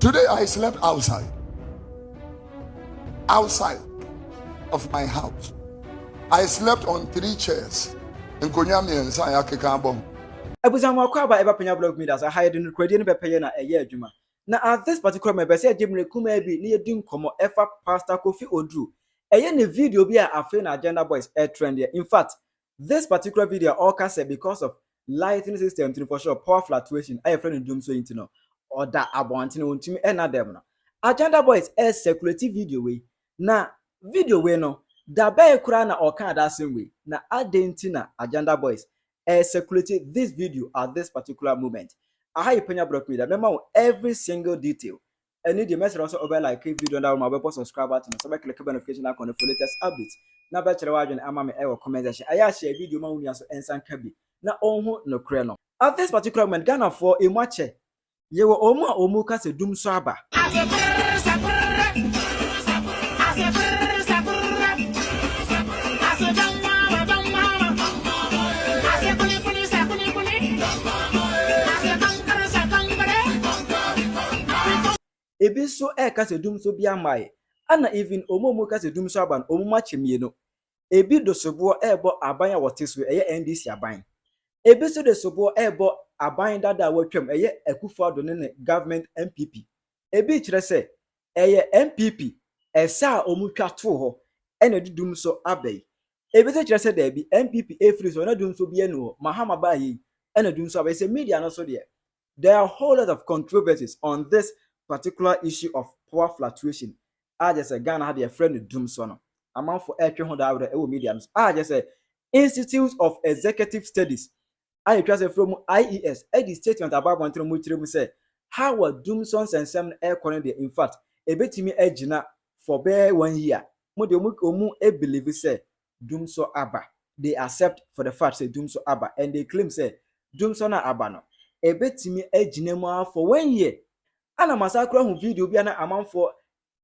Today I slept outside of my house. I slept on 3 chairs. In Konyami and Saya Kekabom. Abusama kwaba eba Penyah blog me as I hide in credit be pay na eye adwuma. Na at this particular me be say Jimre kuma bi na yedi nkomo efa Pastor Kofi Oduro. Eye ne video bi a afi na Agenda Boys air trend here. In fact, this particular video all can say because of lighting system to for sure power fluctuation I friend DUMSOR intino or that abontin wontimi e na dem no. Agenda Boys air circulative video we. Na video we no da be kura na okan that same way. Na adentina Agenda Boys circulated this video at this particular moment. I have Penyah block me that remember every single detail. And need the message also over like a video that my web subscribe button so click the notification icon for latest updates. Now better wagen ama me ever comment section. I share video ma unia so ensan kabi. Na onhu no kre no. At this particular moment Ghana for a match. Ye wo omu ka se DUMSOR aba. Ebi so ka se DUMSOR bia mai ana even omomu ka se DUMSOR aban omuma chemie no ebi do sobo ebo aban a woteso eye NDC aban ebi so de sobo ebo aban dada watwam eye Akufo Addo ne government MPP ebi kire se eye MPP esa omutwa to ho ene de DUMSOR abai ebi se kire se da bi MPP efri so na DUMSOR bia no mahama ba yi ene DUMSOR abai se media no so there are a whole lot of controversies on this particular issue of power fluctuation. I just say Ghana had a friend DUMSOR no. Amount for air media. I just say Institute of Executive Studies. I just say from IES. The statement about one thing say how were DUMSOR and some air connected. In fact, a bit me edgina for bare 1 year. Omu believe say DUMSOR aba. They accept for the fact say DUMSOR aba and they claim say DUMSOR na aba no. A bit me edgina for 1 year. Ana masakra hu video bia na amanfo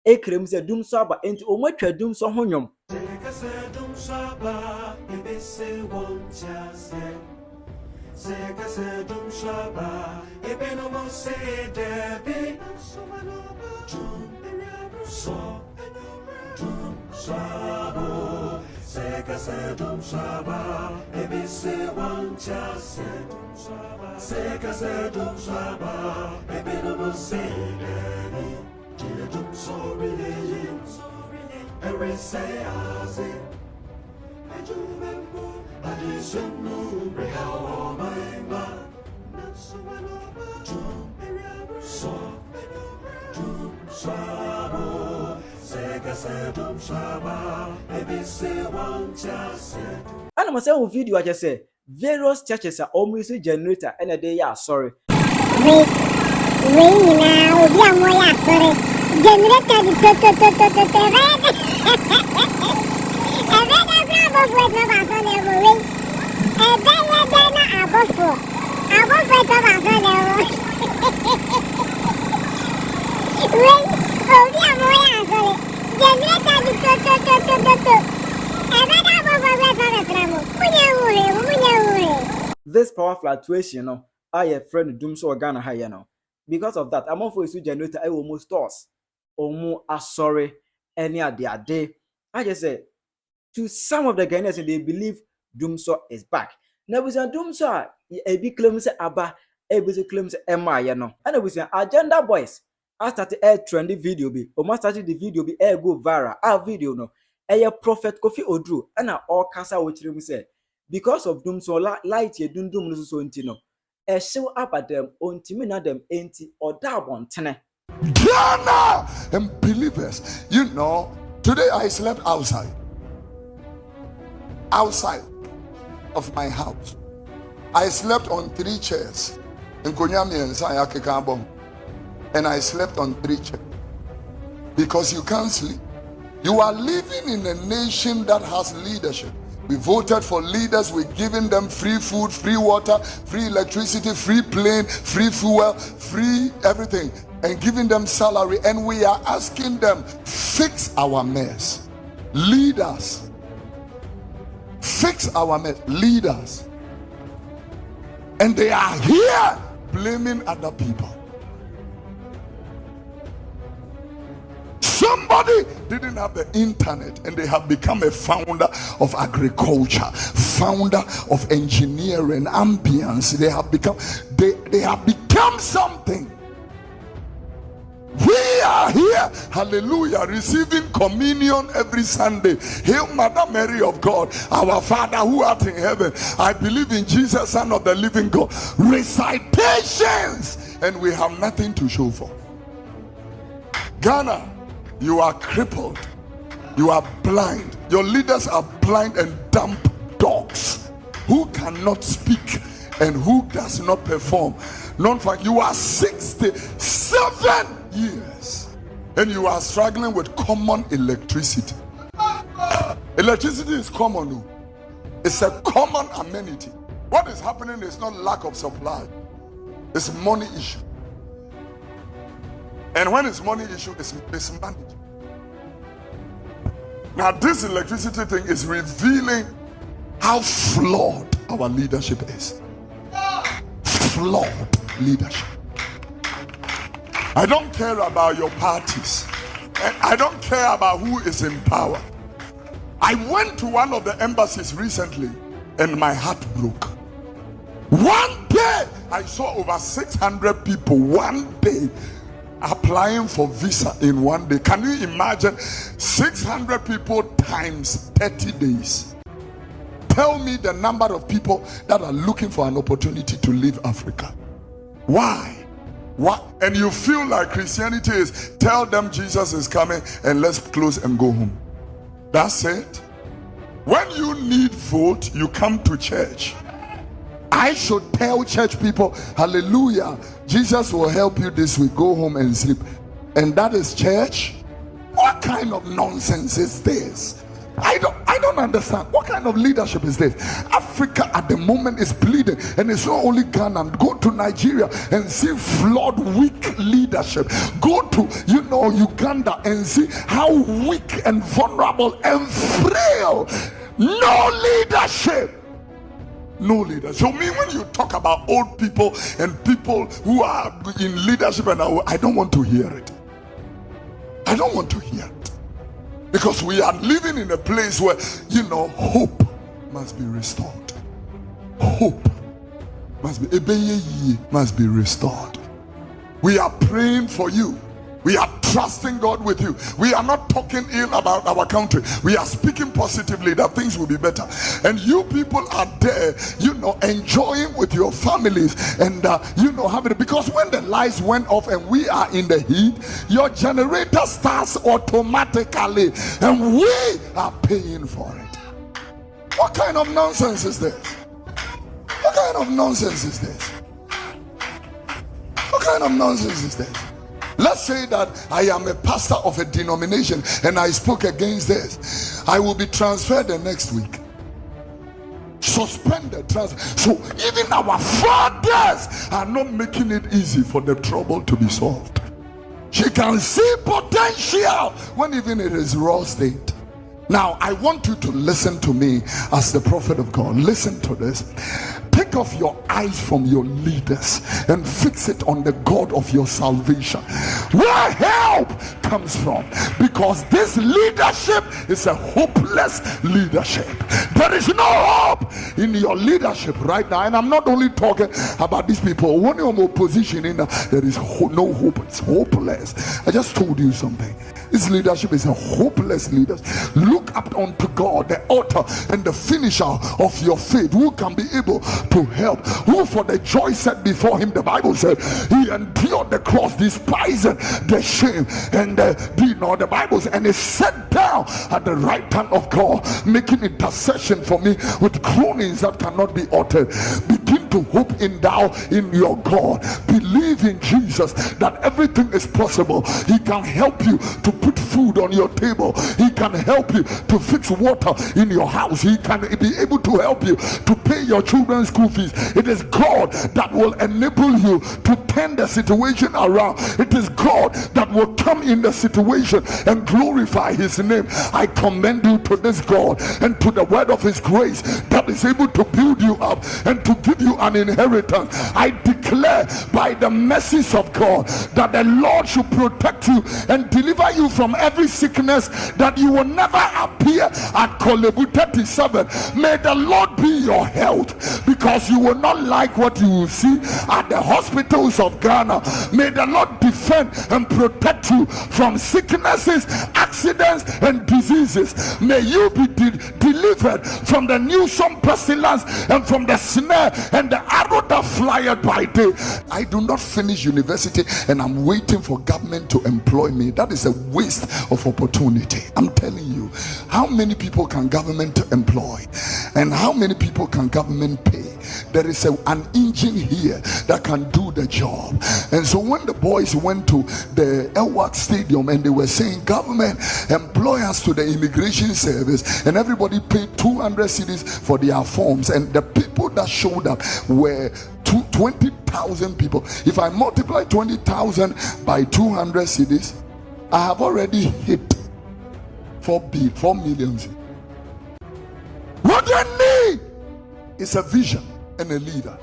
ekrem se DUMSOR aba enti omwatwa DUMSOR honyom ana masa hu video I just say various churches are almost generator and they are sorry we now obi amoya sorry generator di to this power fluctuation no I a friend DUMSOR Ghana high no because of that among for generator I almost toss omu sorry any ade I just say to some of the Ghanaians they believe DUMSOR is back. Now we say DUMSOR a big claim say aba a big claim say emma no and we say Agenda Boys I started a trendy video be o started the video be air go viral our video no a prophet Kofi Oduro and all kasa which we say because of DUMSOR light ye dum so intino e show up at them ontimi na them enti or that one tene Ghana and believers, you know, today I slept outside of my house. I slept on 3 chairs in Konyami and Saya Kekabom, and I slept on 3 chairs because you can't sleep. You are living in a nation that has leadership. We voted for leaders, we're giving them free food, free water, free electricity, free plane, free fuel, free everything, and giving them salary. And we are asking them, fix our mess. Leaders, fix our mess. Leaders. And they are here blaming other people. somebody didn't have the internet and they have become a founder of agriculture, founder of engineering, ambience, they have become something. We are here, hallelujah, receiving communion every Sunday. Hail Mother Mary of God, our Father who art in heaven. I believe in Jesus, Son of the living God. Recitations, and we have nothing to show for. Ghana, you are crippled, you are blind, your leaders are blind and dumb dogs who cannot speak and who does not perform. Non-fact, you are 67 years and you are struggling with common electricity. Electricity is common, no? It's a common amenity. What is happening is not lack of supply, it's money issue. And when it's money issue, it's mismanaged. Now this electricity thing is revealing how flawed our leadership is. Flawed leadership. I don't care about your parties, and I don't care about who is in power. I went to one of the embassies recently and my heart broke. One day I saw over 600 people one day applying for visa in one day. Can you imagine 600 people times 30 days? Tell me the number of people that are looking for an opportunity to leave Africa. Why? What? And you feel like Christianity is tell them Jesus is coming and let's close and go home. That's it. When you need vote, you come to church. I should tell church people, hallelujah, Jesus will help you this week, go home and sleep. And that is church? What kind of nonsense is this? I don't understand. What kind of leadership is this? Africa at the moment is bleeding, and it's not only Ghana. Go to Nigeria and see flawed, weak leadership. Go to Uganda and see how weak and vulnerable and frail. No leadership. No leader. So me, when you talk about old people and people who are in leadership, and I don't want to hear it. I don't want to hear it. Because we are living in a place where, hope must be restored. Hope must be restored. We are praying for you. We are trusting God with you. We are not talking ill about our country. We are speaking positively that things will be better. And you people are there, enjoying with your families and, having it. Because when the lights went off and we are in the heat, your generator starts automatically and we are paying for it. What kind of nonsense is this? What kind of nonsense is this? What kind of nonsense is this? Let's say that I am a pastor of a denomination and I spoke against this. I will be transferred the next week. Suspended. So even our fathers are not making it easy for the trouble to be solved. She can see potential when even it is raw state. Now I want you to listen to me as the prophet of God. Listen to this. Take off your eyes from your leaders and fix it on the God of your salvation, where help comes from, because this leadership is a hopeless leadership. There is no hope in your leadership right now. And I'm not only talking about these people. When you're in opposition, there is no hope. It's hopeless. I just told you something. This leadership is a hopeless leadership. Look up unto God, the author and the finisher of your faith, who can be able to help, who for the joy set before him, the Bible said, he endured the cross, despising the shame, and the Bible said, and he sat down at the right hand of God, making intercession for me with groanings that cannot be uttered. Begin to hope in your God. Believe in Jesus that everything is possible. He can help you to put food on your table. He can help you to fix water in your house. He can be able to help you to pay your children's school fees. It is God that will enable you to turn the situation around. It is God that will come in the situation and glorify his name. I commend you to this God and to the word of his grace that that is able to build you up and to give you an inheritance. I declare by the mercies of God that the Lord should protect you and deliver you from every sickness, that you will never appear at Kolebu 37. May the Lord be your health, because you will not like what you will see at the hospitals of Ghana. May the Lord defend and protect you from sicknesses, accidents, and diseases. May you be delivered from the Newsome pestilence and from the snare and the arrow that flieth by day. I do not finish university and I'm waiting for government to employ me. That is a waste of opportunity. I'm telling you, how many people can government employ, and how many people can government pay? There is an engine here that can do the job. And so when the boys went to the Elwak Stadium and they were saying, government employ us to the immigration service, and everybody paid 200 cedis for their forms, and the people that showed up were 20,000 people. If I multiply 20,000 by 200 cedis, I have already hit 4 million. What they need is a vision and a leader.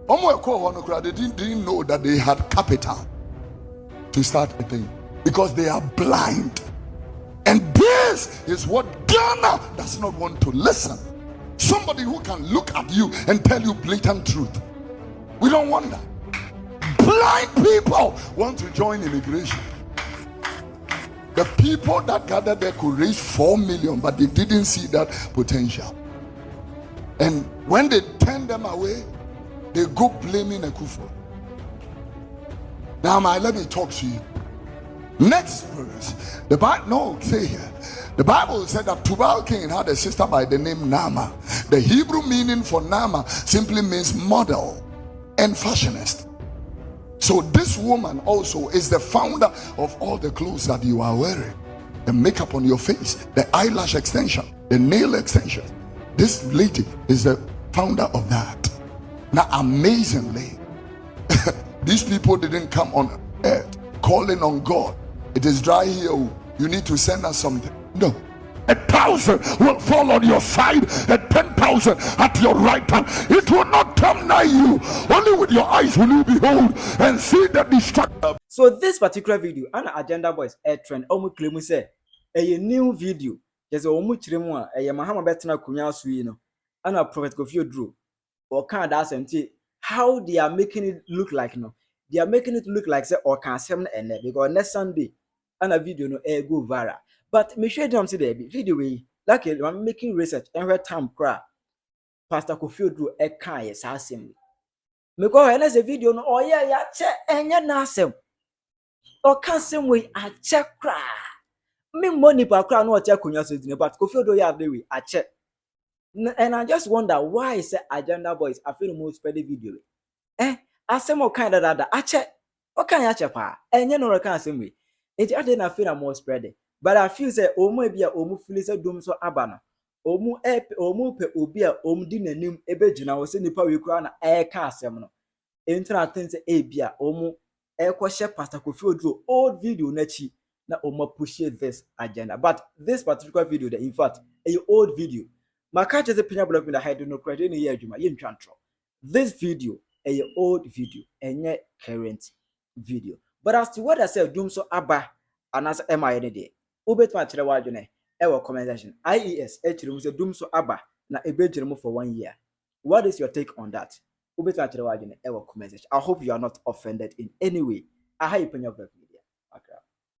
They didn't know that they had capital to start a thing, because they are blind. And this is what Ghana does not want to listen. Somebody who can look at you and tell you blatant truth. We don't want that. Blind people want to join immigration. The people that gathered there could raise 4 million, but they didn't see that potential. And when they turn them away, they go blaming Akufo. Now, let me talk to you. Next verse. The Bible said that Tubal King had a sister by the name Nama. The Hebrew meaning for Nama simply means model and fashionist. So this woman also is the founder of all the clothes that you are wearing. The makeup on your face, the eyelash extension, the nail extension. This lady is the founder of that. Now, amazingly, these people didn't come on earth calling on God. It is dry here. You need to send us something. No. 1,000 will fall on your side and 10,000 at your right hand. It will not come nigh you. Only with your eyes will you behold and see the destruction. So this particular video, an agenda boys a trend. Claim say a new video. There's a chiremwa a Mahama Betna Kunya Suino and a Prophet Kofi Oduro or can't ask them how they are making it look like they are making it look like say or can seven and because next Sunday and a video go viral. But me share them see the video way like I'm making research and her time cry. Pastor Kofi Oduro e kan yes assembly. Me go a video no oh yeah che enya na asem. O kan same way a check cry. Me money pa cry no check kunya so dine but Kofi Oduro ya the way a check. And I just wonder why is agenda boys I feel most spread the video. Asem o kan that a check. O kan ya check pa. Enya no kan same way. It I didn't feel more spread it. But I feel say omo bia omo feel say DUMSOR aba no. Omo pe obi a omo di nanim ebegina wo se nipa we kura na ka asem no. Enti na think say bia omo kwhye Pastor Kofi Oduro old video na chi na omo push this agenda. But this particular video that in fact a old video. Maka che Penyah blog me da hide no credit ni ye adwuma ye ntwantro. This video a old video enye current video. But as to what I said DUMSOR aba anas am I any day. Ubetma chere wadwene ewo comment section. IES echirum say DUMSOR aba na ebejiremu for 1 year. What is your take on that? Ubetma chere wadwene ewo comment section. I hope you are not offended in any way. I have Penyah.